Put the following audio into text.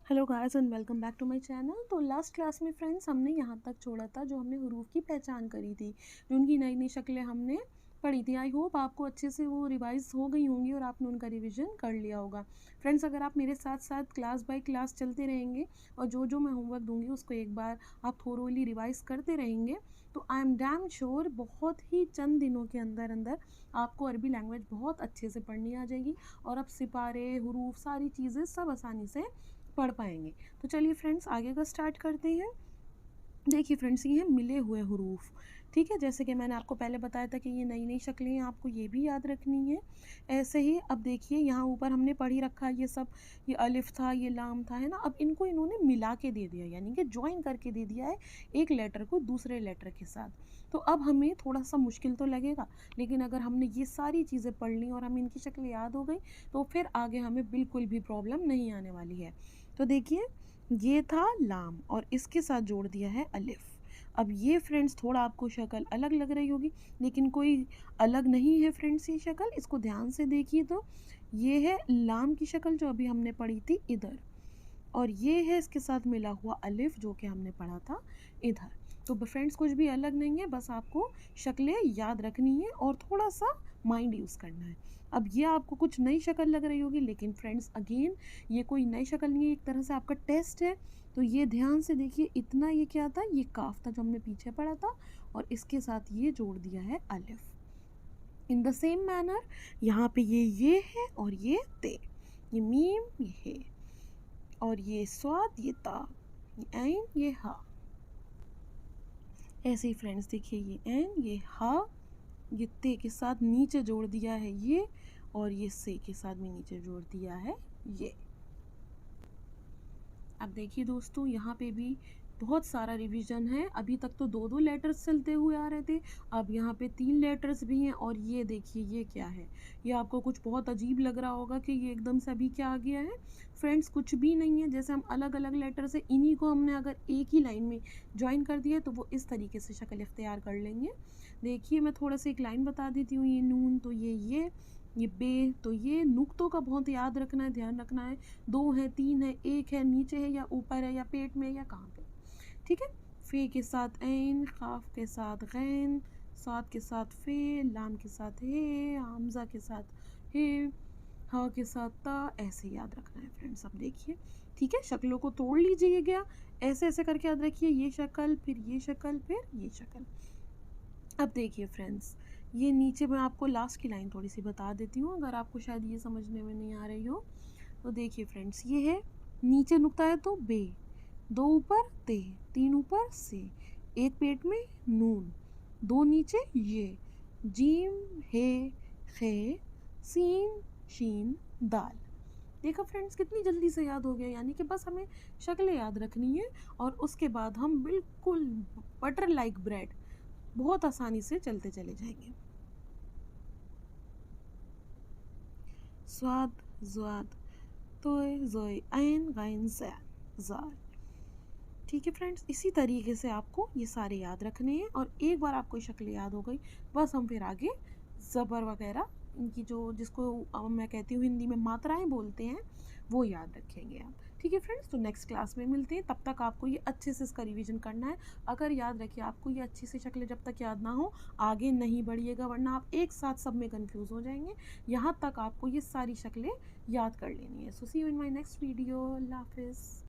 Hello guys and welcome back to my channel. तो last class में friends हमने यहाँ तक छोड़ा था जो हमने हुरूफ की पहचान करी थी, जो उनकी नई नई शक्लें हमने पढ़ी थी। आई होप आपको अच्छे से वो रिवाइज हो गई होंगी और आपने उनका रिवीजन कर लिया होगा। फ्रेंड्स, अगर आप मेरे साथ साथ क्लास बाय क्लास चलते रहेंगे और जो जो मैं होमवर्क दूंगी उसको एक बार आप थोरोली रिवाइज करते रहेंगे तो आई एम डैम श्योर बहुत ही चंद दिनों के अंदर अंदर आपको अरबी लैंग्वेज बहुत अच्छे से पढ़नी आ जाएगी और आप सिपारे हुरूफ सारी चीज़ें सब आसानी से पढ़ पाएंगे। तो चलिए फ्रेंड्स, आगे का स्टार्ट करते हैं। देखिए फ्रेंड्स, ये हैं मिले हुए हुरूफ। ठीक है, जैसे कि मैंने आपको पहले बताया था कि ये नई नई शक्लें हैं, आपको ये भी याद रखनी है। ऐसे ही अब देखिए यहाँ ऊपर हमने पढ़ ही रखा है ये सब। ये अलिफ था, ये लाम था, है ना। अब इनको इन्होंने मिला के दे दिया, यानी कि ज्वाइन करके दे दिया है एक लेटर को दूसरे लेटर के साथ। तो अब हमें थोड़ा सा मुश्किल तो लगेगा, लेकिन अगर हमने ये सारी चीज़ें पढ़ ली और हमें इनकी शक्ल याद हो गई तो फिर आगे हमें बिल्कुल भी प्रॉब्लम नहीं आने वाली है। तो देखिए, ये था लाम और इसके साथ जोड़ दिया है अलिफ। अब ये फ्रेंड्स थोड़ा आपको शक्ल अलग लग रही होगी, लेकिन कोई अलग नहीं है फ्रेंड्स ये शक्ल। इसको ध्यान से देखिए तो ये है लाम की शक्ल जो अभी हमने पढ़ी थी इधर, और ये है इसके साथ मिला हुआ अलिफ जो कि हमने पढ़ा था इधर। तो फ्रेंड्स कुछ भी अलग नहीं है, बस आपको शक्लें याद रखनी है और थोड़ा सा माइंड यूज़ करना है। अब ये आपको कुछ नई शक्ल लग रही होगी, लेकिन फ्रेंड्स अगेन ये कोई नई शक्ल नहीं है, एक तरह से आपका टेस्ट है। तो ये ध्यान से देखिए, इतना ये क्या था, ये काफ था जो हमने पीछे पढ़ा था और इसके साथ ये जोड़ दिया है अलिफ। इन द सेम मैनर यहाँ पे ये है और ये ते, ये मीम ये है और ये स्वाद ये ता, ये ऐन ये हा। ऐसे ही फ्रेंड्स देखिए, ये ऐन ये हा, ये ते के साथ नीचे जोड़ दिया है ये, और ये से के साथ भी नीचे जोड़ दिया है ये। अब देखिए दोस्तों, यहाँ पे भी बहुत सारा रिवीजन है। अभी तक तो दो दो लेटर्स चलते हुए आ रहे थे, अब यहाँ पे तीन लेटर्स भी हैं। और ये देखिए ये क्या है, ये आपको कुछ बहुत अजीब लग रहा होगा कि ये एकदम से अभी क्या आ गया है। फ्रेंड्स कुछ भी नहीं है, जैसे हम अलग अलग लेटर से इन्हीं को हमने अगर एक ही लाइन में ज्वाइन कर दिया तो वो इस तरीके से शक्ल इख्तियार कर लेंगे। देखिए मैं थोड़ा सा एक लाइन बता देती हूँ। ये नून तो ये बे तो ये नुक्तों का बहुत याद रखना है, ध्यान रखना है। दो है, तीन है, एक है, नीचे है या ऊपर है या पेट में या कहाँ पे। ठीक है, फे के साथ ऐन, खाफ के साथ गैन, साद के साथ फे, लाम के साथ हे, हमजा के साथ हे, हा के साथ ता। ऐसे याद रखना है फ्रेंड्स। अब देखिए, ठीक है, शक्लों को तोड़ लीजिएगा, ऐसे ऐसे करके याद रखिए। ये शक्ल, फिर ये शक्ल, फिर ये शक्ल। अब देखिए फ्रेंड्स, ये नीचे मैं आपको लास्ट की लाइन थोड़ी सी बता देती हूँ, अगर आपको शायद ये समझने में नहीं आ रही हो। तो देखिए फ्रेंड्स, ये है नीचे नुक्ता है तो बे, दो ऊपर ते, तीन ऊपर से, एक पेट में नून, दो नीचे ये, जीम हे खे, सीन शीन दाल। देखा फ्रेंड्स, कितनी जल्दी से याद हो गया। यानी कि बस हमें शक्लें याद रखनी है और उसके बाद हम बिल्कुल बटर लाइक ब्रेड बहुत आसानी से चलते चले जाएंगे। स्वाद ज़्वाद तोय ज़ोय ऐन गैन ज़ैन ज़ाल। ठीक है फ्रेंड्स, इसी तरीके से आपको ये सारे याद रखने हैं और एक बार आपको शक्ल याद हो गई, बस हम फिर आगे ज़बर वगैरह इनकी जो जिसको मैं कहती हूँ हिंदी में मात्राएं बोलते हैं वो याद रखेंगे आप। ठीक है फ्रेंड्स, तो नेक्स्ट क्लास में मिलते हैं। तब तक आपको ये अच्छे से इसका रिवीजन करना है। अगर याद रखिए, आपको ये अच्छी सी शक्लें जब तक याद ना हो आगे नहीं बढ़िएगा, वरना आप एक साथ सब में कन्फ्यूज़ हो जाएंगे। यहाँ तक आपको ये सारी शक्लें याद कर लेनी है। So see you in my next video. Allah हाफिज़।